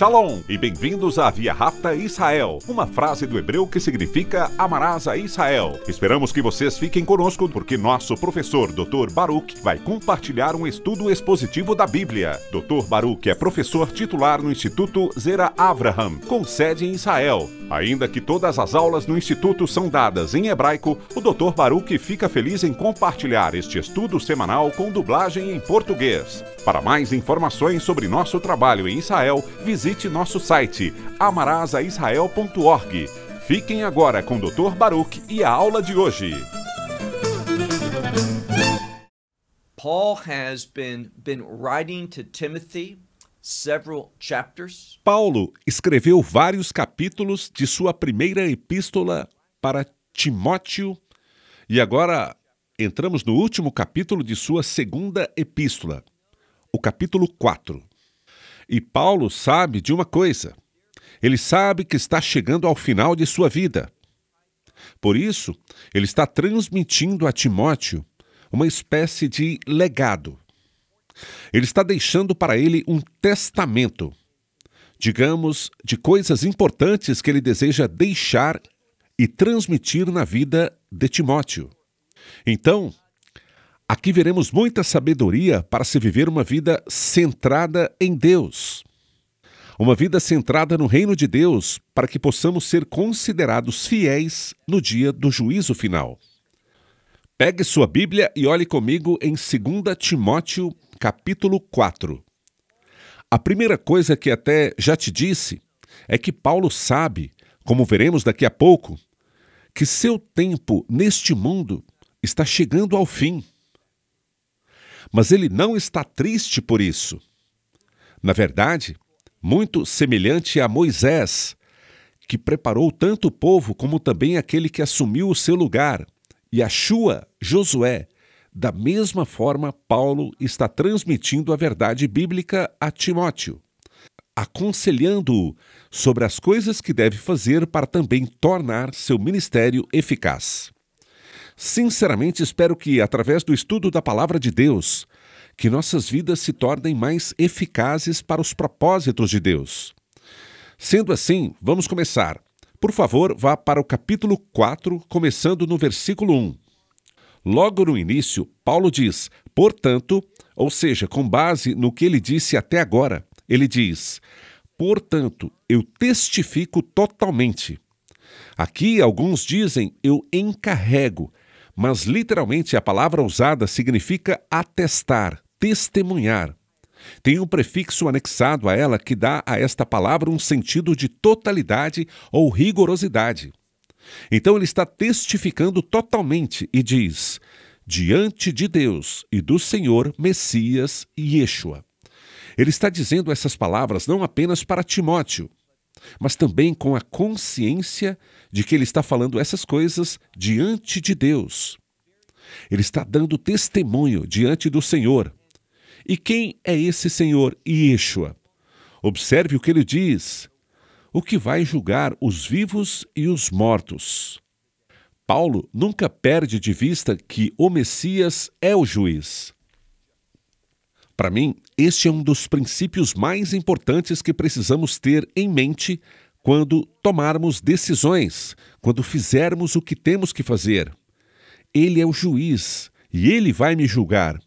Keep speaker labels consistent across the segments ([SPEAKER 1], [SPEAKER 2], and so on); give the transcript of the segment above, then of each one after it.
[SPEAKER 1] Shalom e bem-vindos à Via Rápida Israel, uma frase do hebreu que significa amarás a Israel. Esperamos que vocês fiquem conosco porque nosso professor Dr. Baruch vai compartilhar um estudo expositivo da Bíblia. Dr. Baruch é professor titular no Instituto Zera Avraham, com sede em Israel. Ainda que todas as aulas no Instituto são dadas em hebraico, o Dr. Baruch fica feliz em compartilhar este estudo semanal com dublagem em português. Para mais informações sobre nosso trabalho em Israel, visite nosso site amarasaisrael.org. Fiquem agora com o Dr. Baruch e a aula de hoje.
[SPEAKER 2] Paul has been writing to Timothy several chapters.
[SPEAKER 1] Paulo escreveu vários capítulos de sua primeira epístola para Timóteo e agora entramos no último capítulo de sua segunda epístola, o capítulo 4. E Paulo sabe de uma coisa. Ele sabe que está chegando ao final de sua vida. Por isso, ele está transmitindo a Timóteo uma espécie de legado. Ele está deixando para ele um testamento, digamos, de coisas importantes que ele deseja deixar e transmitir na vida de Timóteo. Então, aqui veremos muita sabedoria para se viver uma vida centrada em Deus. Uma vida centrada no reino de Deus, para que possamos ser considerados fiéis no dia do juízo final. Pegue sua Bíblia e olhe comigo em 2 Timóteo, capítulo 4. A primeira coisa que até já te disse é que Paulo sabe, como veremos daqui a pouco, que seu tempo neste mundo está chegando ao fim. Mas ele não está triste por isso. Na verdade, muito semelhante a Moisés, que preparou tanto o povo como também aquele que assumiu o seu lugar, e Yeshua, Josué, da mesma forma, Paulo está transmitindo a verdade bíblica a Timóteo, aconselhando-o sobre as coisas que deve fazer para também tornar seu ministério eficaz. Sinceramente, espero que, através do estudo da Palavra de Deus, que nossas vidas se tornem mais eficazes para os propósitos de Deus. Sendo assim, vamos começar. Por favor, vá para o capítulo 4, começando no versículo 1. Logo no início, Paulo diz, portanto, ou seja, com base no que ele disse até agora, ele diz, portanto, eu testifico totalmente. Aqui alguns dizem, eu encarrego, mas literalmente a palavra usada significa atestar, testemunhar. Tem um prefixo anexado a ela que dá a esta palavra um sentido de totalidade ou rigorosidade. Então ele está testificando totalmente e diz, diante de Deus e do Senhor Messias Yeshua. Ele está dizendo essas palavras não apenas para Timóteo, mas também com a consciência de que ele está falando essas coisas diante de Deus. Ele está dando testemunho diante do Senhor. E quem é esse Senhor Yeshua? Observe o que ele diz. O que vai julgar os vivos e os mortos. Paulo nunca perde de vista que o Messias é o juiz. Para mim, este é um dos princípios mais importantes que precisamos ter em mente quando tomarmos decisões, quando fizermos o que temos que fazer. Ele é o juiz e ele vai me julgar.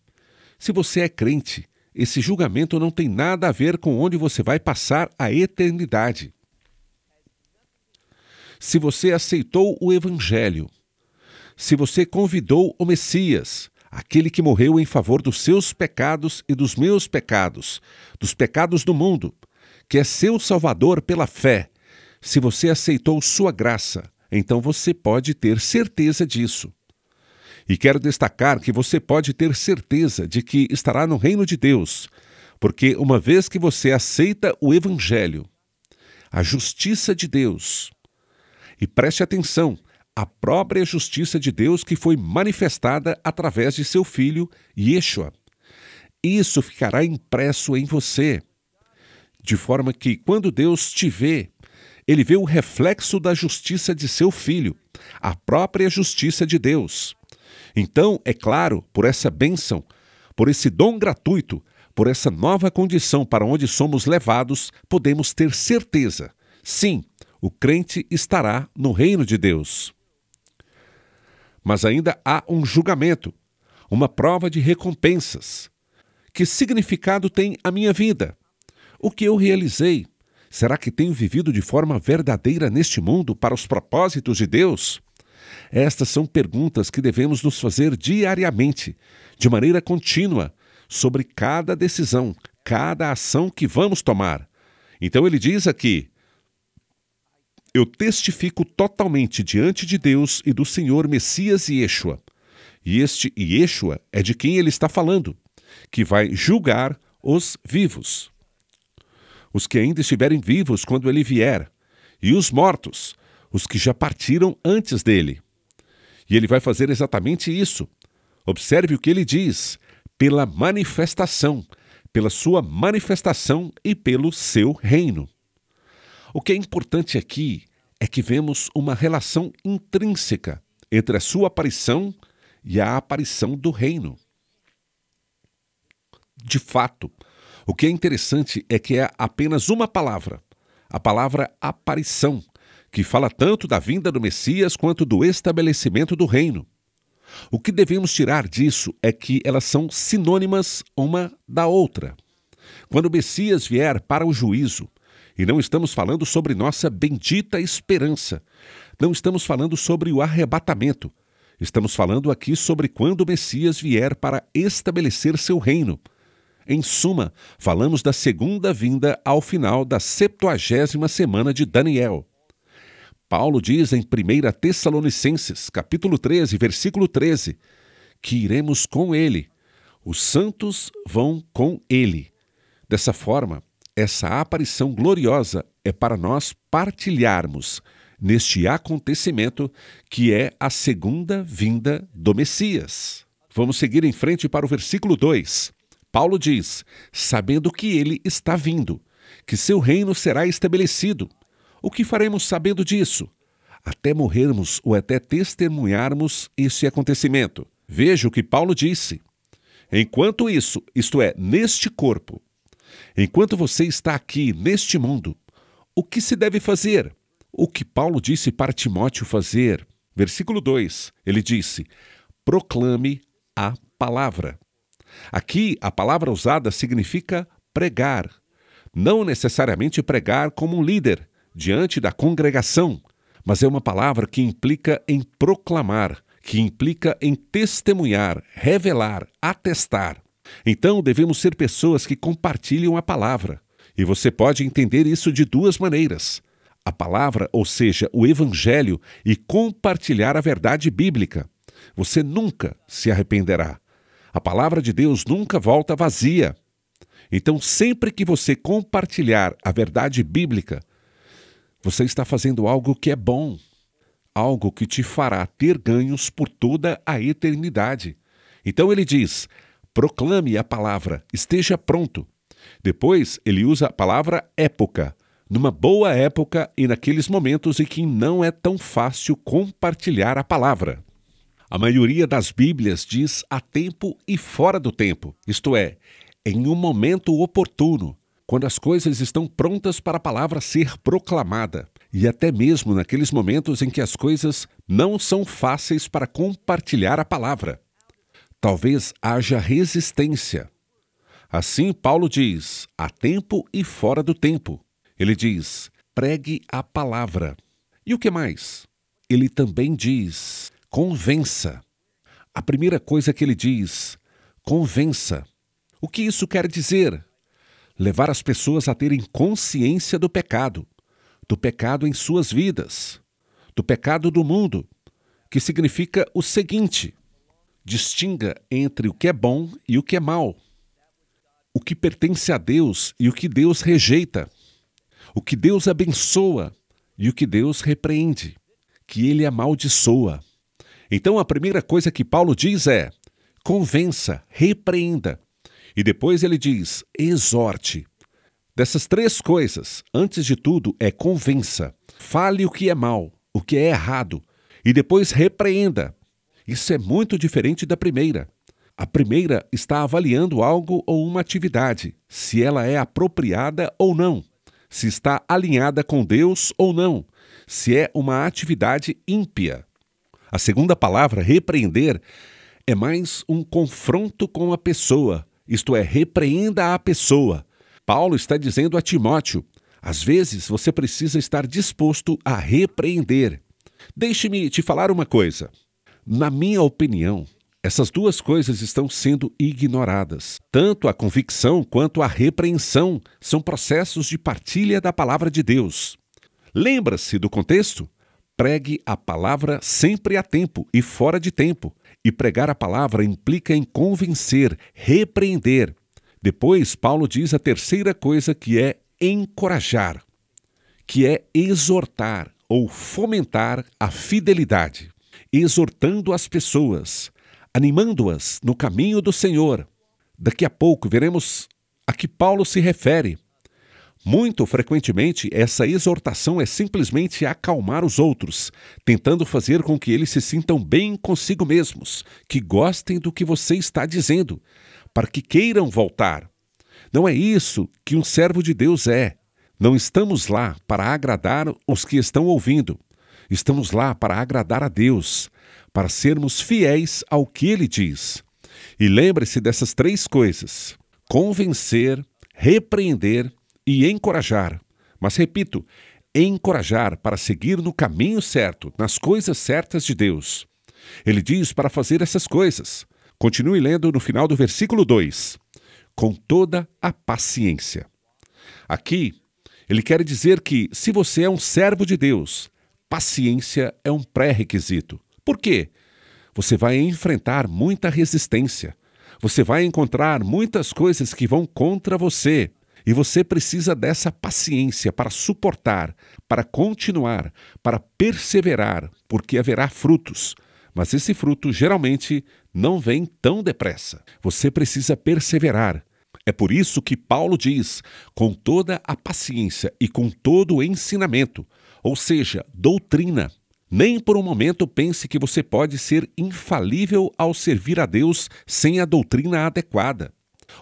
[SPEAKER 1] Se você é crente, esse julgamento não tem nada a ver com onde você vai passar a eternidade. Se você aceitou o Evangelho, se você convidou o Messias, aquele que morreu em favor dos seus pecados e dos meus pecados, dos pecados do mundo, que é seu Salvador pela fé, se você aceitou sua graça, então você pode ter certeza disso. E quero destacar que você pode ter certeza de que estará no reino de Deus, porque uma vez que você aceita o Evangelho, a justiça de Deus, e preste atenção, a própria justiça de Deus que foi manifestada através de seu Filho, Yeshua. Isso ficará impresso em você, de forma que quando Deus te vê, ele vê o reflexo da justiça de seu Filho, a própria justiça de Deus. Então, é claro, por essa bênção, por esse dom gratuito, por essa nova condição para onde somos levados, podemos ter certeza: sim, o crente estará no reino de Deus. Mas ainda há um julgamento, uma prova de recompensas. Que significado tem a minha vida? O que eu realizei? Será que tenho vivido de forma verdadeira neste mundo para os propósitos de Deus? Estas são perguntas que devemos nos fazer diariamente, de maneira contínua, sobre cada decisão, cada ação que vamos tomar. Então ele diz aqui: eu testifico totalmente diante de Deus e do Senhor Messias Yeshua. E este Yeshua é de quem ele está falando, que vai julgar os vivos. Os que ainda estiverem vivos quando ele vier, e os mortos, os que já partiram antes dele. E ele vai fazer exatamente isso. Observe o que ele diz: pela manifestação, pela sua manifestação e pelo seu reino. O que é importante aqui é que vemos uma relação intrínseca entre a sua aparição e a aparição do reino. De fato, o que é interessante é que é apenas uma palavra, a palavra aparição, que fala tanto da vinda do Messias quanto do estabelecimento do reino. O que devemos tirar disso é que elas são sinônimas uma da outra. Quando o Messias vier para o juízo, e não estamos falando sobre nossa bendita esperança, não estamos falando sobre o arrebatamento, estamos falando aqui sobre quando o Messias vier para estabelecer seu reino. Em suma, falamos da segunda vinda ao final da 70ª semana de Daniel. Paulo diz em 1 Tessalonicenses, capítulo 13, versículo 13, que iremos com ele, os santos vão com ele. Dessa forma, essa aparição gloriosa é para nós partilharmos neste acontecimento que é a segunda vinda do Messias. Vamos seguir em frente para o versículo 2. Paulo diz: sabendo que ele está vindo, que seu reino será estabelecido. O que faremos sabendo disso? Até morrermos ou até testemunharmos este acontecimento. Veja o que Paulo disse. Enquanto isso, isto é, neste corpo, enquanto você está aqui, neste mundo, o que se deve fazer? O que Paulo disse para Timóteo fazer? Versículo 2, ele disse: proclame a palavra. Aqui, a palavra usada significa pregar. Não necessariamente pregar como um líder, diante da congregação, mas é uma palavra que implica em proclamar, que implica em testemunhar, revelar, atestar. Então, devemos ser pessoas que compartilham a palavra. E você pode entender isso de duas maneiras. A palavra, ou seja, o evangelho, e compartilhar a verdade bíblica. Você nunca se arrependerá. A palavra de Deus nunca volta vazia. Então, sempre que você compartilhar a verdade bíblica, você está fazendo algo que é bom, algo que te fará ter ganhos por toda a eternidade. Então ele diz: proclame a palavra, esteja pronto. Depois ele usa a palavra época, numa boa época e naqueles momentos em que não é tão fácil compartilhar a palavra. A maioria das Bíblias diz a tempo e fora do tempo, isto é, em um momento oportuno, quando as coisas estão prontas para a palavra ser proclamada, e até mesmo naqueles momentos em que as coisas não são fáceis para compartilhar a palavra. Talvez haja resistência. Assim, Paulo diz, a tempo e fora do tempo. Ele diz, pregue a palavra. E o que mais? Ele também diz, convença. A primeira coisa que ele diz, convença. O que isso quer dizer? Levar as pessoas a terem consciência do pecado em suas vidas, do pecado do mundo, que significa o seguinte: distinga entre o que é bom e o que é mal, o que pertence a Deus e o que Deus rejeita, o que Deus abençoa e o que Deus repreende, que ele amaldiçoa. Então a primeira coisa que Paulo diz é: convença, repreenda. E depois ele diz, exorte. Dessas três coisas, antes de tudo, é convença. Fale o que é mal, o que é errado, e depois repreenda. Isso é muito diferente da primeira. A primeira está avaliando algo ou uma atividade, se ela é apropriada ou não, se está alinhada com Deus ou não, se é uma atividade ímpia. A segunda palavra, repreender, é mais um confronto com a pessoa, isto é, repreenda a pessoa. Paulo está dizendo a Timóteo, às vezes você precisa estar disposto a repreender. Deixe-me te falar uma coisa. Na minha opinião, essas duas coisas estão sendo ignoradas. Tanto a convicção quanto a repreensão são processos de partilha da palavra de Deus. Lembra-se do contexto? Pregue a palavra sempre a tempo e fora de tempo. E pregar a palavra implica em convencer, repreender. Depois, Paulo diz a terceira coisa, que é encorajar, que é exortar ou fomentar a fidelidade, exortando as pessoas, animando-as no caminho do Senhor. Daqui a pouco veremos a que Paulo se refere. Muito frequentemente, essa exortação é simplesmente acalmar os outros, tentando fazer com que eles se sintam bem consigo mesmos, que gostem do que você está dizendo, para que queiram voltar. Não é isso que um servo de Deus é. Não estamos lá para agradar os que estão ouvindo. Estamos lá para agradar a Deus, para sermos fiéis ao que Ele diz. E lembre-se dessas três coisas: convencer, repreender e encorajar. Mas repito, encorajar para seguir no caminho certo, nas coisas certas de Deus. Ele diz para fazer essas coisas. Continue lendo no final do versículo 2. Com toda a paciência. Aqui, ele quer dizer que, se você é um servo de Deus, paciência é um pré-requisito. Por quê? Você vai enfrentar muita resistência. Você vai encontrar muitas coisas que vão contra você. E você precisa dessa paciência para suportar, para continuar, para perseverar, porque haverá frutos. Mas esse fruto geralmente não vem tão depressa. Você precisa perseverar. É por isso que Paulo diz, com toda a paciência e com todo o ensinamento, ou seja, doutrina. Nem por um momento pense que você pode ser infalível ao servir a Deus sem a doutrina adequada.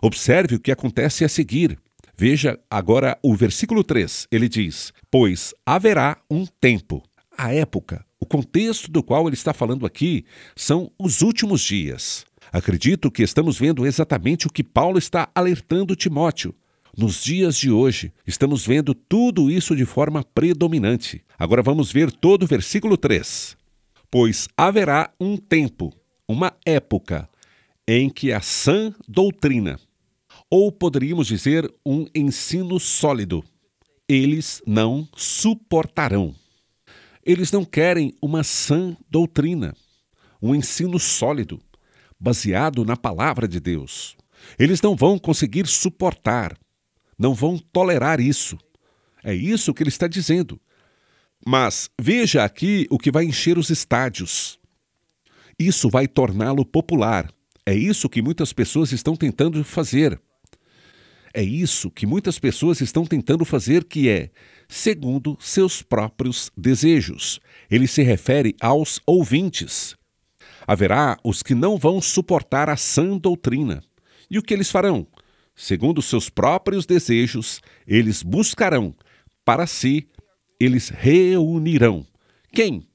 [SPEAKER 1] Observe o que acontece a seguir. Veja agora o versículo 3. Ele diz, pois haverá um tempo. A época, o contexto do qual ele está falando aqui, são os últimos dias. Acredito que estamos vendo exatamente o que Paulo está alertando Timóteo. Nos dias de hoje, estamos vendo tudo isso de forma predominante. Agora vamos ver todo o versículo 3. Pois haverá um tempo, uma época, em que a sã doutrina, ou poderíamos dizer um ensino sólido, eles não suportarão. Eles não querem uma sã doutrina, um ensino sólido, baseado na palavra de Deus. Eles não vão conseguir suportar, não vão tolerar isso. É isso que ele está dizendo. Mas veja aqui o que vai encher os estádios. Isso vai torná-lo popular. É isso que muitas pessoas estão tentando fazer. É isso que muitas pessoas estão tentando fazer, que é, segundo seus próprios desejos. Ele se refere aos ouvintes. Haverá os que não vão suportar a sã doutrina. E o que eles farão? Segundo seus próprios desejos, eles buscarão para si, eles reunirão. Quem?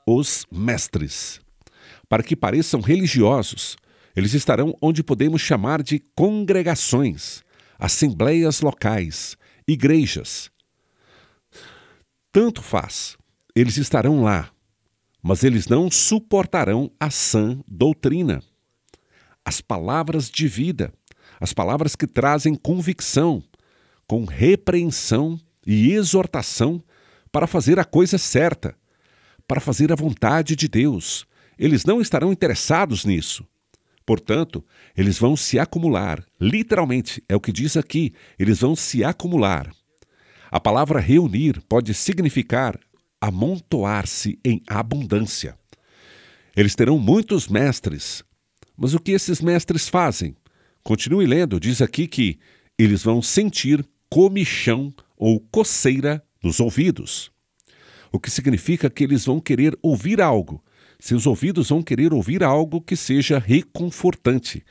[SPEAKER 1] Os mestres. Para que pareçam religiosos, eles estarão onde podemos chamar de congregações, assembleias locais, igrejas. Tanto faz, eles estarão lá, mas eles não suportarão a sã doutrina. As palavras de vida, as palavras que trazem convicção, com repreensão e exortação para fazer a coisa certa, para fazer a vontade de Deus. Eles não estarão interessados nisso. Portanto, eles vão se acumular. Literalmente, é o que diz aqui, eles vão se acumular. A palavra reunir pode significar amontoar-se em abundância. Eles terão muitos mestres. Mas o que esses mestres fazem? Continue lendo, diz aqui que eles vão sentir comichão ou coceira nos ouvidos. O que significa que eles vão querer ouvir algo, Seus ouvidos vão querer ouvir algo que seja reconfortante,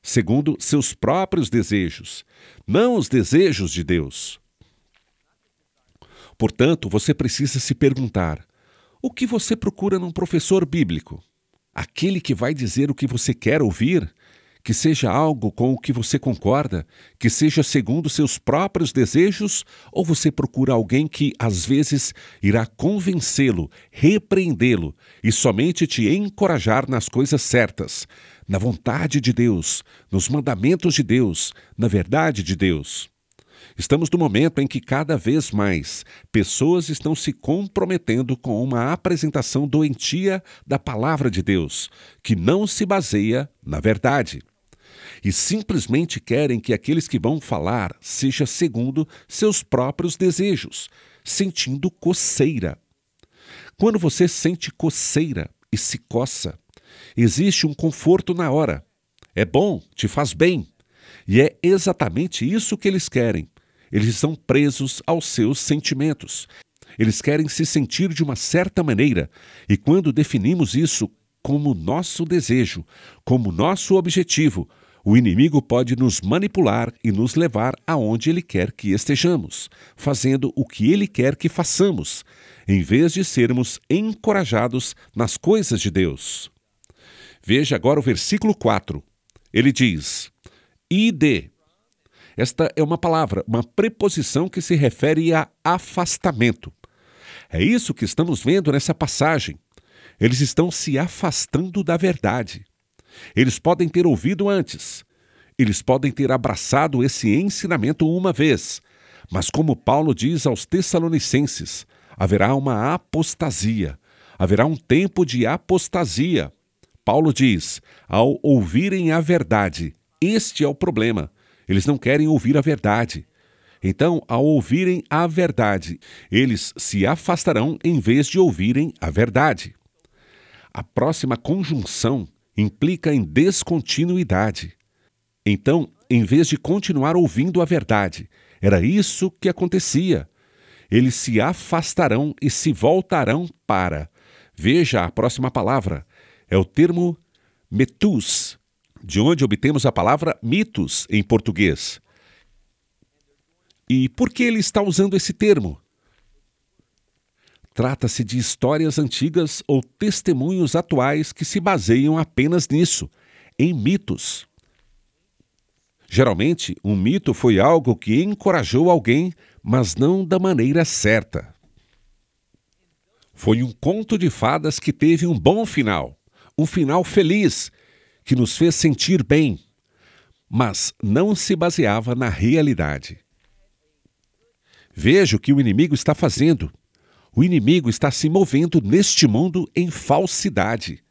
[SPEAKER 1] segundo seus próprios desejos, não os desejos de Deus. Portanto, você precisa se perguntar: o que você procura num professor bíblico? Aquele que vai dizer o que você quer ouvir? Que seja algo com o que você concorda, que seja segundo seus próprios desejos, ou você procura alguém que, às vezes, irá convencê-lo, repreendê-lo e somente te encorajar nas coisas certas, na vontade de Deus, nos mandamentos de Deus, na verdade de Deus? Estamos no momento em que cada vez mais pessoas estão se comprometendo com uma apresentação doentia da palavra de Deus, que não se baseia na verdade. E simplesmente querem que aqueles que vão falar seja segundo seus próprios desejos, sentindo coceira. Quando você sente coceira e se coça, existe um conforto na hora. É bom, te faz bem. E é exatamente isso que eles querem. Eles estão presos aos seus sentimentos. Eles querem se sentir de uma certa maneira. E quando definimos isso como nosso desejo, como nosso objetivo, o inimigo pode nos manipular e nos levar aonde ele quer que estejamos, fazendo o que ele quer que façamos, em vez de sermos encorajados nas coisas de Deus. Veja agora o versículo 4. Ele diz: ide. Esta é uma palavra, uma preposição que se refere a afastamento. É isso que estamos vendo nessa passagem. Eles estão se afastando da verdade. Eles podem ter ouvido antes. Eles podem ter abraçado esse ensinamento uma vez. Mas como Paulo diz aos Tessalonicenses, haverá uma apostasia. Haverá um tempo de apostasia. Paulo diz, ao ouvirem a verdade, este é o problema. Eles não querem ouvir a verdade. Então, ao ouvirem a verdade, eles se afastarão em vez de ouvirem a verdade. A próxima conjunção implica em descontinuidade. Então, em vez de continuar ouvindo a verdade, era isso que acontecia. Eles se afastarão e se voltarão para. Veja a próxima palavra. É o termo metus, de onde obtemos a palavra mitos em português. E por que ele está usando esse termo? Trata-se de histórias antigas ou testemunhos atuais que se baseiam apenas nisso, em mitos. Geralmente, um mito foi algo que encorajou alguém, mas não da maneira certa. Foi um conto de fadas que teve um bom final, um final feliz, que nos fez sentir bem, mas não se baseava na realidade. Veja o que o inimigo está fazendo. O inimigo está se movendo neste mundo em falsidade,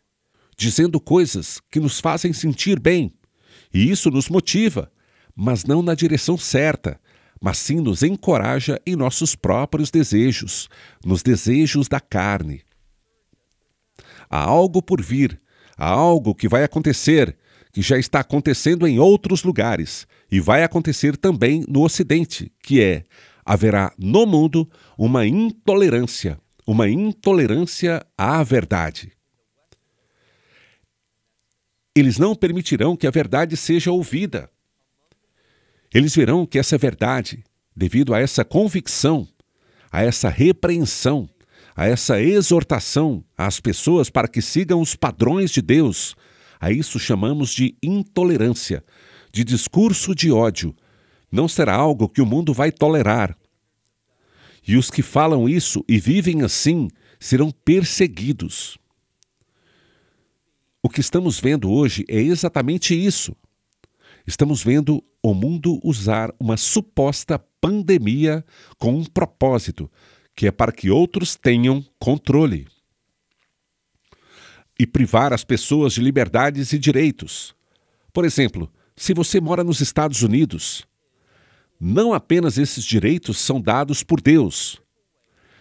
[SPEAKER 1] dizendo coisas que nos fazem sentir bem, e isso nos motiva, mas não na direção certa, mas sim nos encoraja em nossos próprios desejos, nos desejos da carne. Há algo por vir, há algo que vai acontecer, que já está acontecendo em outros lugares, e vai acontecer também no Ocidente, que é: haverá no mundo uma intolerância à verdade. Eles não permitirão que a verdade seja ouvida. Eles verão que essa verdade, devido a essa convicção, a essa repreensão, a essa exortação às pessoas para que sigam os padrões de Deus, a isso chamamos de intolerância, de discurso de ódio, não será algo que o mundo vai tolerar. E os que falam isso e vivem assim serão perseguidos. O que estamos vendo hoje é exatamente isso. Estamos vendo o mundo usar uma suposta pandemia com um propósito, que é para que outros tenham controle. E privar as pessoas de liberdades e direitos. Por exemplo, se você mora nos Estados Unidos, não apenas esses direitos são dados por Deus,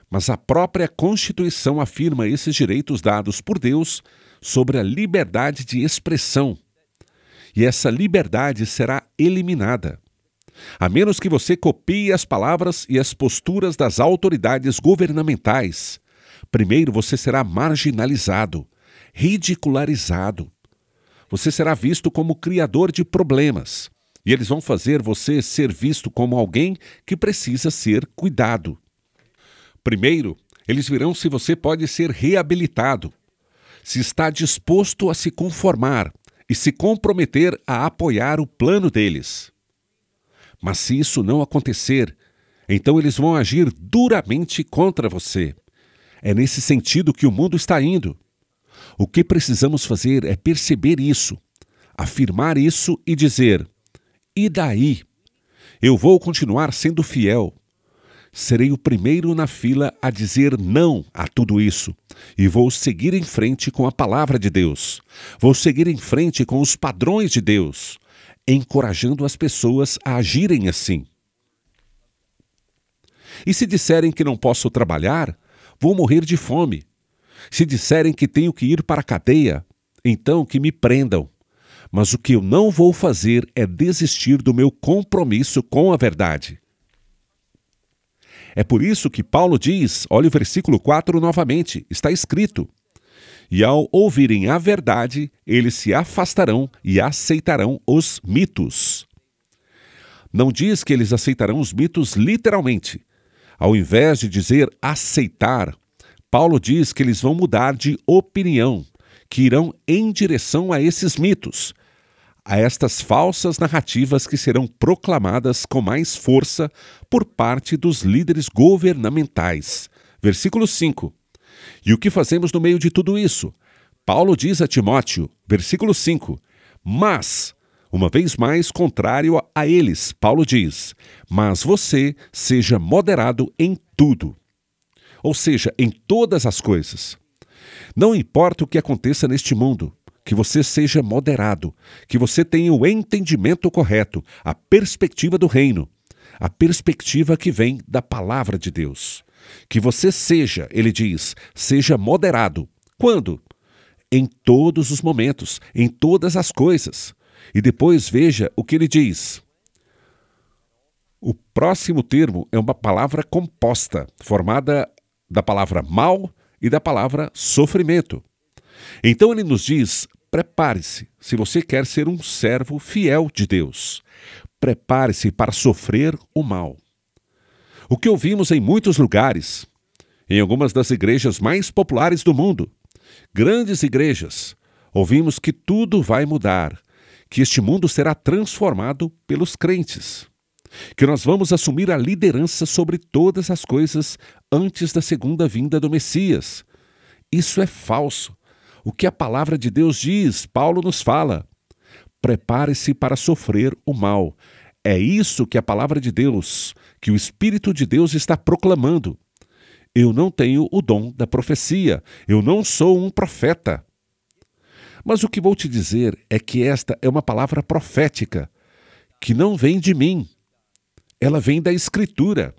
[SPEAKER 1] mas a própria Constituição afirma esses direitos dados por Deus sobre a liberdade de expressão. E essa liberdade será eliminada, a menos que você copie as palavras e as posturas das autoridades governamentais. Primeiro você será marginalizado, ridicularizado. Você será visto como criador de problemas. E eles vão fazer você ser visto como alguém que precisa ser cuidado. Primeiro, eles verão se você pode ser reabilitado, se está disposto a se conformar e se comprometer a apoiar o plano deles. Mas se isso não acontecer, então eles vão agir duramente contra você. É nesse sentido que o mundo está indo. O que precisamos fazer é perceber isso, afirmar isso e dizer: e daí? Eu vou continuar sendo fiel. Serei o primeiro na fila a dizer não a tudo isso. E vou seguir em frente com a palavra de Deus. Vou seguir em frente com os padrões de Deus, encorajando as pessoas a agirem assim. E se disserem que não posso trabalhar, vou morrer de fome. Se disserem que tenho que ir para a cadeia, então que me prendam. Mas o que eu não vou fazer é desistir do meu compromisso com a verdade. É por isso que Paulo diz, olha o versículo 4 novamente, está escrito: e ao ouvirem a verdade, eles se afastarão e aceitarão os mitos. Não diz que eles aceitarão os mitos literalmente. Ao invés de dizer aceitar, Paulo diz que eles vão mudar de opinião, que irão em direção a esses mitos, a estas falsas narrativas que serão proclamadas com mais força por parte dos líderes governamentais. Versículo 5. E o que fazemos no meio de tudo isso? Paulo diz a Timóteo, versículo 5, mas, uma vez mais contrário a eles, Paulo diz, mas você seja moderado em tudo. Ou seja, em todas as coisas. Não importa o que aconteça neste mundo, que você seja moderado, que você tenha o entendimento correto, a perspectiva do reino, a perspectiva que vem da palavra de Deus. Que você seja, ele diz, seja moderado. Quando? Em todos os momentos, em todas as coisas. E depois veja o que ele diz. O próximo termo é uma palavra composta, formada da palavra mal e da palavra sofrimento. Então ele nos diz: prepare-se, se você quer ser um servo fiel de Deus. Prepare-se para sofrer o mal. O que ouvimos em muitos lugares, em algumas das igrejas mais populares do mundo, grandes igrejas, ouvimos que tudo vai mudar, que este mundo será transformado pelos crentes, que nós vamos assumir a liderança sobre todas as coisas antes da segunda vinda do Messias. Isso é falso. O que a palavra de Deus diz, Paulo nos fala: prepare-se para sofrer o mal. É isso que a palavra de Deus, que o Espírito de Deus está proclamando. Eu não tenho o dom da profecia, eu não sou um profeta. Mas o que vou te dizer é que esta é uma palavra profética, que não vem de mim, ela vem da Escritura.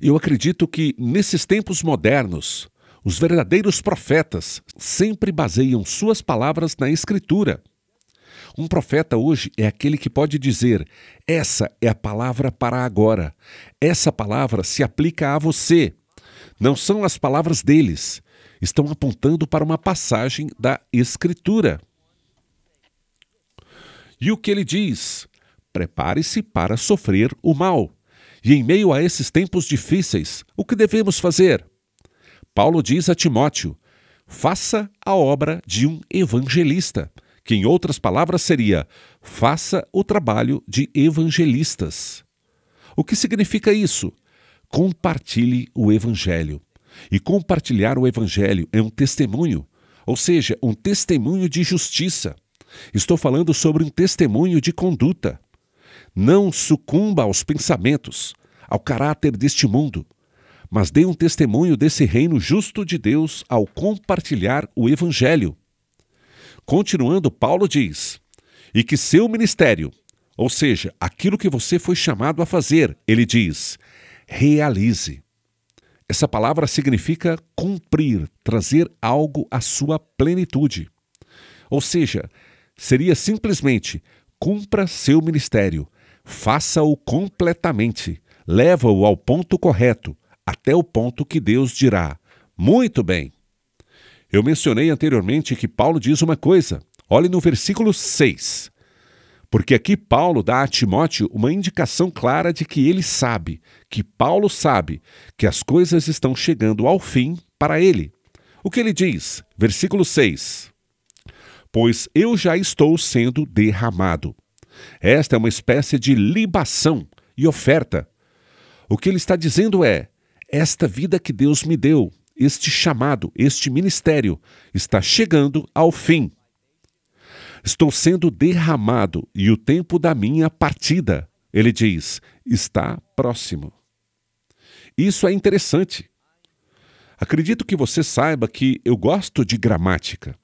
[SPEAKER 1] Eu acredito que nesses tempos modernos, os verdadeiros profetas sempre baseiam suas palavras na Escritura. Um profeta hoje é aquele que pode dizer: essa é a palavra para agora. Essa palavra se aplica a você. Não são as palavras deles. Estão apontando para uma passagem da Escritura. E o que ele diz? Prepare-se para sofrer o mal. E em meio a esses tempos difíceis, o que devemos fazer? Paulo diz a Timóteo: faça a obra de um evangelista, que em outras palavras seria: faça o trabalho de evangelistas. O que significa isso? Compartilhe o evangelho. E compartilhar o evangelho é um testemunho, ou seja, um testemunho de justiça. Estou falando sobre um testemunho de conduta. Não sucumba aos pensamentos, ao caráter deste mundo, mas dê um testemunho desse reino justo de Deus ao compartilhar o evangelho. Continuando, Paulo diz: e que seu ministério, ou seja, aquilo que você foi chamado a fazer, ele diz, realize. Essa palavra significa cumprir, trazer algo à sua plenitude. Ou seja, seria simplesmente: cumpra seu ministério, faça-o completamente, leva-o ao ponto correto, até o ponto que Deus dirá: muito bem. Eu mencionei anteriormente que Paulo diz uma coisa. Olhe no versículo 6. Porque aqui Paulo dá a Timóteo uma indicação clara de que ele sabe, que Paulo sabe, que as coisas estão chegando ao fim para ele. O que ele diz? Versículo 6. Pois eu já estou sendo derramado. Esta é uma espécie de libação e oferta. O que ele está dizendo é: esta vida que Deus me deu, este chamado, este ministério, está chegando ao fim. Estou sendo derramado e o tempo da minha partida, ele diz, está próximo. Isso é interessante. Acredito que você saiba que eu gosto de gramática.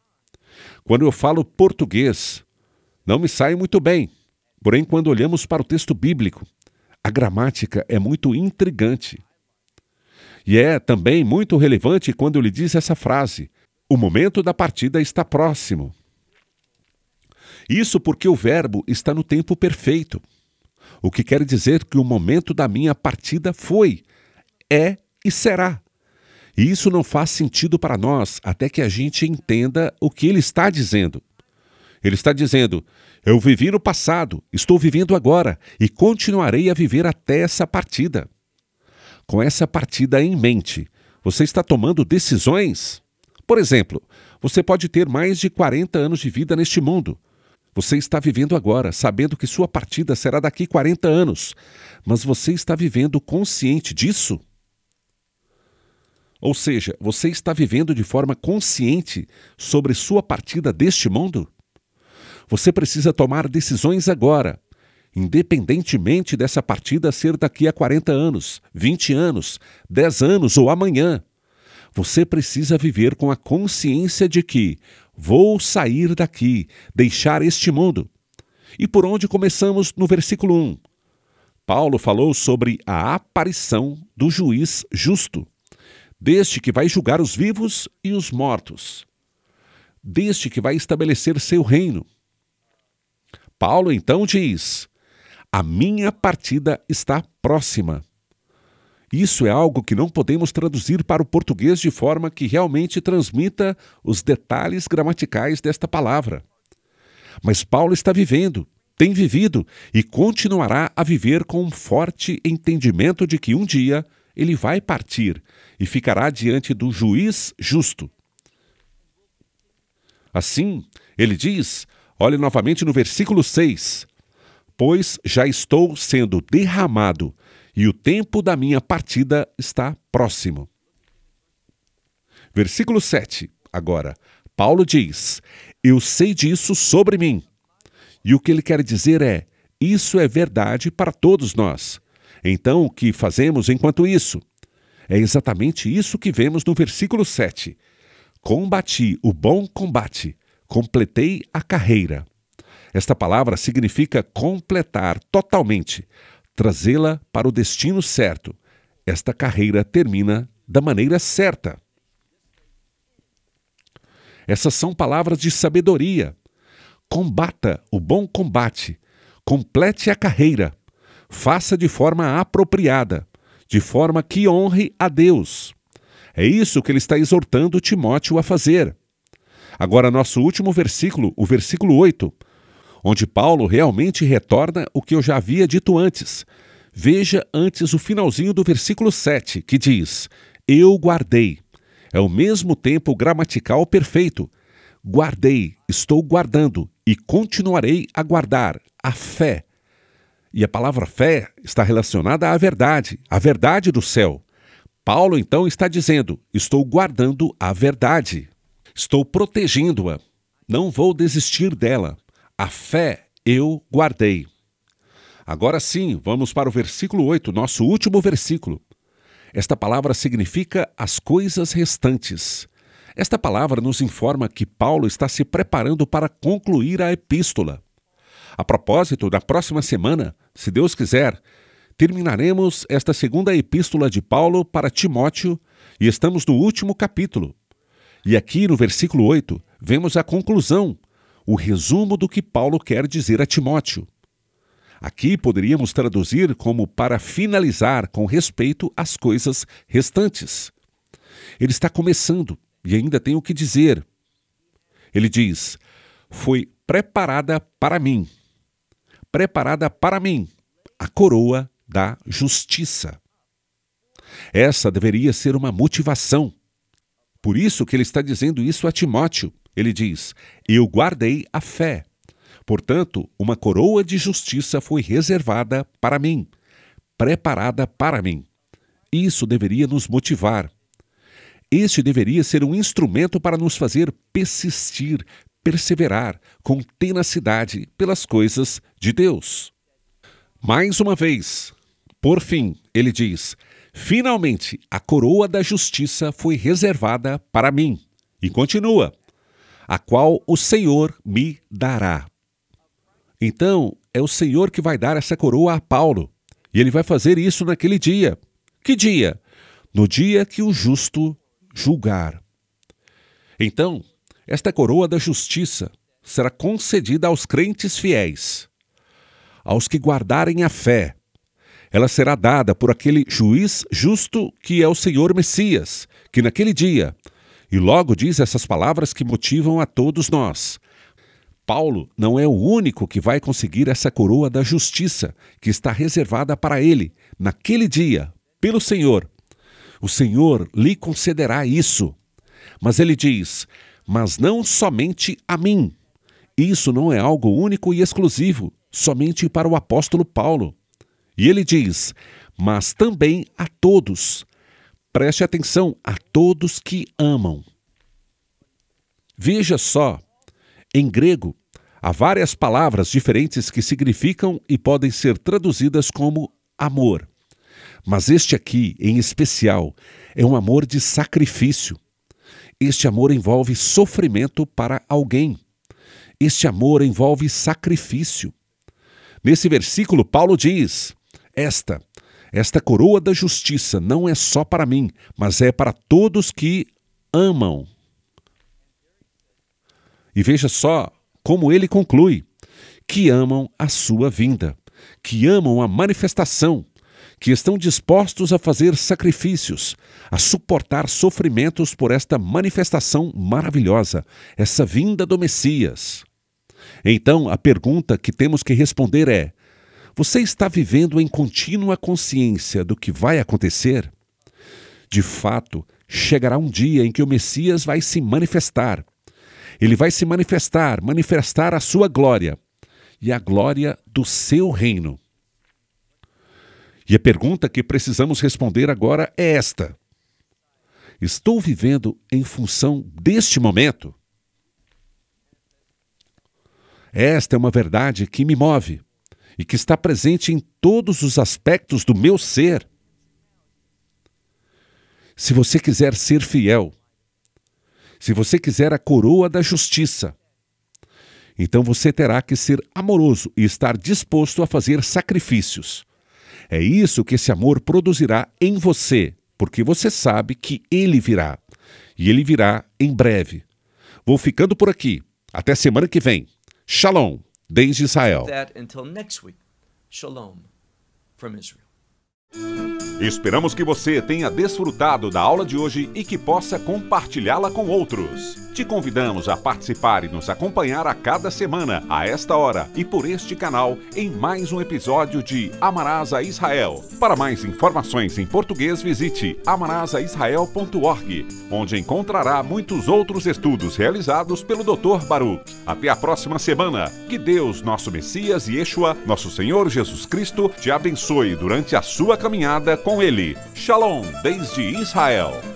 [SPEAKER 1] Quando eu falo português, não me sai muito bem. Porém, quando olhamos para o texto bíblico, a gramática é muito intrigante. E é também muito relevante quando ele diz essa frase: o momento da partida está próximo. Isso porque o verbo está no tempo perfeito. O que quer dizer que o momento da minha partida foi, é e será. E isso não faz sentido para nós até que a gente entenda o que ele está dizendo. Ele está dizendo: eu vivi no passado, estou vivendo agora e continuarei a viver até essa partida. Com essa partida em mente, você está tomando decisões? Por exemplo, você pode ter mais de 40 anos de vida neste mundo. Você está vivendo agora, sabendo que sua partida será daqui 40 anos. Mas você está vivendo consciente disso? Ou seja, você está vivendo de forma consciente sobre sua partida deste mundo? Você precisa tomar decisões agora, independentemente dessa partida ser daqui a 40 anos, 20 anos, 10 anos ou amanhã. Você precisa viver com a consciência de que vou sair daqui, deixar este mundo. E por onde começamos no versículo 1? Paulo falou sobre a aparição do juiz justo, deste que vai julgar os vivos e os mortos, deste que vai estabelecer seu reino. Paulo então diz: a minha partida está próxima. Isso é algo que não podemos traduzir para o português de forma que realmente transmita os detalhes gramaticais desta palavra. Mas Paulo está vivendo, tem vivido e continuará a viver com um forte entendimento de que um dia ele vai partir e ficará diante do juiz justo. Assim, ele diz, olhe novamente no versículo 6, pois já estou sendo derramado e o tempo da minha partida está próximo. Versículo 7, agora, Paulo diz, eu sei disso sobre mim. E o que ele quer dizer é, isso é verdade para todos nós. Então, o que fazemos enquanto isso? É exatamente isso que vemos no versículo 7. Combati o bom combate, completei a carreira. Esta palavra significa completar totalmente, trazê-la para o destino certo. Esta carreira termina da maneira certa. Essas são palavras de sabedoria. Combata o bom combate, complete a carreira, faça de forma apropriada, de forma que honre a Deus. É isso que ele está exortando Timóteo a fazer. Agora, nosso último versículo, o versículo 8, onde Paulo realmente retorna o que eu já havia dito antes. Veja antes o finalzinho do versículo 7, que diz, eu guardei. É o mesmo tempo gramatical perfeito. Guardei, estou guardando e continuarei a guardar a fé. E a palavra fé está relacionada à a verdade do céu. Paulo então está dizendo, estou guardando a verdade. Estou protegendo-a. Não vou desistir dela. A fé eu guardei. Agora sim, vamos para o versículo 8, nosso último versículo. Esta palavra significa as coisas restantes. Esta palavra nos informa que Paulo está se preparando para concluir a epístola. A propósito, da próxima semana, se Deus quiser, terminaremos esta segunda epístola de Paulo para Timóteo e estamos no último capítulo. E aqui no versículo 8, vemos a conclusão, o resumo do que Paulo quer dizer a Timóteo. Aqui poderíamos traduzir como para finalizar com respeito às coisas restantes. Ele está começando, e ainda tem o que dizer. Ele diz: foi preparada para mim a coroa da justiça. Essa deveria ser uma motivação. Por isso que ele está dizendo isso a Timóteo. Ele diz: eu guardei a fé. Portanto, uma coroa de justiça foi reservada para mim, preparada para mim. Isso deveria nos motivar. Este deveria ser um instrumento para nos fazer persistir, perseverar com tenacidade pelas coisas de Deus. Mais uma vez, por fim, ele diz: finalmente, a coroa da justiça foi reservada para mim. E continua: a qual o Senhor me dará. Então, é o Senhor que vai dar essa coroa a Paulo. E ele vai fazer isso naquele dia. Que dia? No dia que o justo julgar. Então, esta coroa da justiça será concedida aos crentes fiéis, aos que guardarem a fé. Ela será dada por aquele juiz justo que é o Senhor Messias, que naquele dia, e logo diz essas palavras que motivam a todos nós. Paulo não é o único que vai conseguir essa coroa da justiça que está reservada para ele, naquele dia, pelo Senhor. O Senhor lhe concederá isso. Mas ele diz: mas não somente a mim. Isso não é algo único e exclusivo, somente para o apóstolo Paulo. E ele diz: mas também a todos. Preste atenção, a todos que amam. Veja só, em grego, há várias palavras diferentes que significam e podem ser traduzidas como amor. Mas este aqui, em especial, é um amor de sacrifício. Este amor envolve sofrimento para alguém. Este amor envolve sacrifício. Nesse versículo, Paulo diz: esta coroa da justiça não é só para mim, mas é para todos que amam. E veja só como ele conclui: que amam a sua vinda, que amam a manifestação, que estão dispostos a fazer sacrifícios, a suportar sofrimentos por esta manifestação maravilhosa, essa vinda do Messias. Então, a pergunta que temos que responder é: você está vivendo em contínua consciência do que vai acontecer? De fato, chegará um dia em que o Messias vai se manifestar. Ele vai se manifestar a sua glória e a glória do seu reino. E a pergunta que precisamos responder agora é esta: estou vivendo em função deste momento? Esta é uma verdade que me move e que está presente em todos os aspectos do meu ser. Se você quiser ser fiel, se você quiser a coroa da justiça, então você terá que ser amoroso e estar disposto a fazer sacrifícios. É isso que esse amor produzirá em você, porque você sabe que ele virá. E ele virá em breve. Vou ficando por aqui. Até semana que vem. Shalom, desde Israel.
[SPEAKER 2] Until next week. Shalom from Israel.
[SPEAKER 1] Esperamos que você tenha desfrutado da aula de hoje e que possa compartilhá-la com outros. Te convidamos a participar e nos acompanhar a cada semana, a esta hora e por este canal, em mais um episódio de Amarás a Israel. Para mais informações em português, visite amarasaisrael.org, onde encontrará muitos outros estudos realizados pelo Dr. Baruch. Até a próxima semana. Que Deus, nosso Messias e Yeshua, nosso Senhor Jesus Cristo, te abençoe durante a sua caminhada com Ele. Shalom, desde Israel.